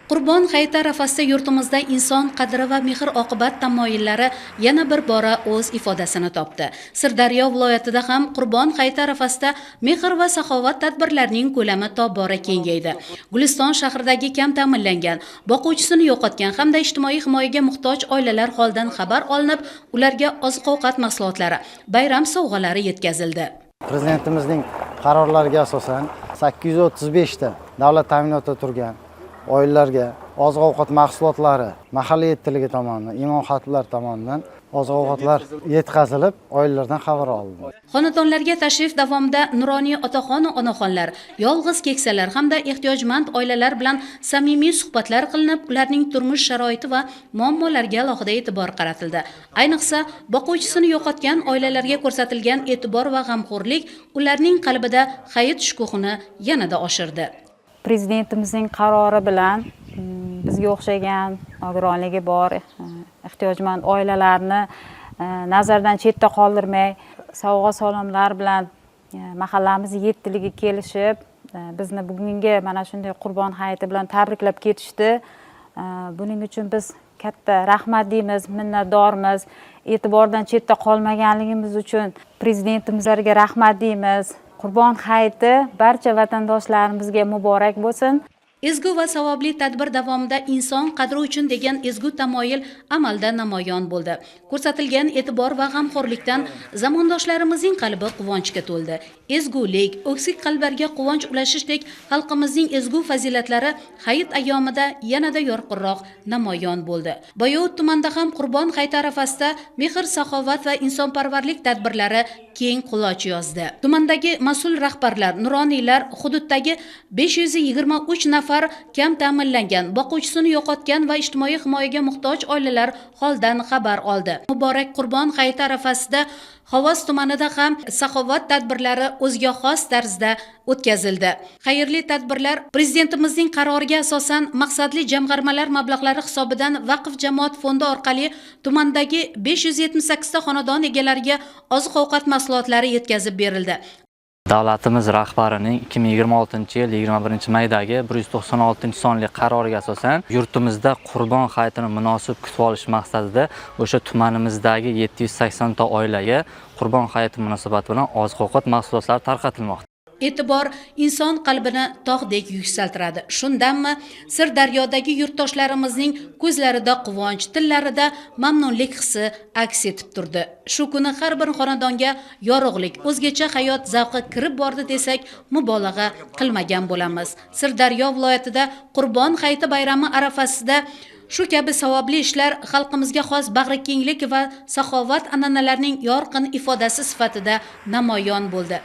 Qurbon hayiti arafasida yurtimizda inson qadri va mehr-oqibat tamoyillari yana bir bora o'z ifodasini topdi. Sirdaryo viloyatida ham Qurbon hayiti arafasida mehr va saxovat tadbirlarining ko'lami tobora kengaydi. Guliston shahridagi kam ta'minlangan, boquvchisini yo'qotgan hamda ijtimoiy himoyaga muhtoj oilalar holidan xabar olinib, ularga oziq-ovqat mahsulotlari, bayram sovg'alari yetkazildi. Prezidentimizning qarorlariga asosan 835 ta davlat ta'minotida turgan oilalarga oziq-ovqat mahsulotlari mahalliy tiligi tomonidan, imom xatiblar tomonidan oziq-ovqatlar yetkazilib, oilalardan xabar oldi. Xonadonlarga tashrif davomida Nuroniy otaxon va onaxonlar, yolg'iz keksalar hamda ehtiyojmand oilalar bilan samimiy suhbatlar qilinib, ularning turmush sharoiti va muammolariga alohida e'tibor qaratildi. Ayniqsa, boquvchisini yo'qotgan oilalarga ko'rsatilgan e'tibor va g'amxo'rlik ularning qalbida hayot shukuhini yanada oshirdi. Prezidentimizning qarori bilan bizga o'xshagan nogironligi bor, ehtiyojmand oilalarni nazardan chetda qoldirmay, sovg'a salomlar bilan mahallamiz yettiligiga kelishib, bizni bugungi mana shunday Qurbon hayiti bilan tabriklab ketishdi. Buning uchun biz katta rahmat deymiz, minnatdormiz. E'tibordan chetda qolmaganligimiz uchun prezidentimizlarga rahmat deymiz. Qurbon hayiti barcha vatandoshlarimizga muborak bo'lsin. Ezgu va savobli tadbir davomida inson qadri uchun degan ezgu tamoyil amalda namoyon bo'ldi. Ko'rsatilgan e'tibor va g'amxo'rlikdan zamondoshlarimizning qalbi quvonchga to'ldi. Ezgulik, o'ksik qalblarga quvonch ulashishdek xalqimizning ezgu fazilatlari hayit ayyomida yanada yorqinroq namoyon bo'ldi. Boyovut tumanida ham Qurbon hayiti arafasida mehr, saxovat va insonparvarlik tadbirlari keng quloch yozdi. Tumandagi mas'ul rahbarlar, nuroniylar hududdagi 523 nafar kam ta'minlangan, boquvchisini yo'qotgan va ijtimoiy himoyaga muhtoj oilalar holidan xabar oldi. Muborak Qurbon hayiti arafasida Xovos tumanida ham saxovat tadbirlari o'ziga xos tarzda o'tkazildi. Xayrli tadbirlar prezidentimizning qaroriga asosan maqsadli jamg'armalar mablag'lari hisobidan vaqf jamoat fondi orqali tumandagi 578 ta xonadon egalariga oziq-ovqat mahsulotlari yetkazib berildi. Davlatimiz rahbarining 2026-yil 21-maydagi 196-sonli qaroriga asosan yurtimizda Qurbon hayitini munosib kutib olish maqsadida o'sha tumanimizdagi 780 ta oilaga Qurbon hayiti munosabati bilan oziq-ovqat mahsulotlari tarqatilmoqda. E'tibor inson qalbini tog'dek yuksaltiradi. Shundanmi Sirdaryodagi yurtdoshlarimizning ko'zlarida quvonch, tillarida mamnunlik hissi aks etib turdi. Shu kuni har bir xonadonga yorug'lik, o'zgacha hayot zavqi kirib bordi desak, mubolag'a qilmagan bo'lamiz. Sirdaryo viloyatida Qurbon hayiti bayrami arafasida shu kabi savobli ishlar xalqimizga xos bag'rikenglik va saxovat an'analarining yorqin ifodasi sifatida namoyon bo'ldi.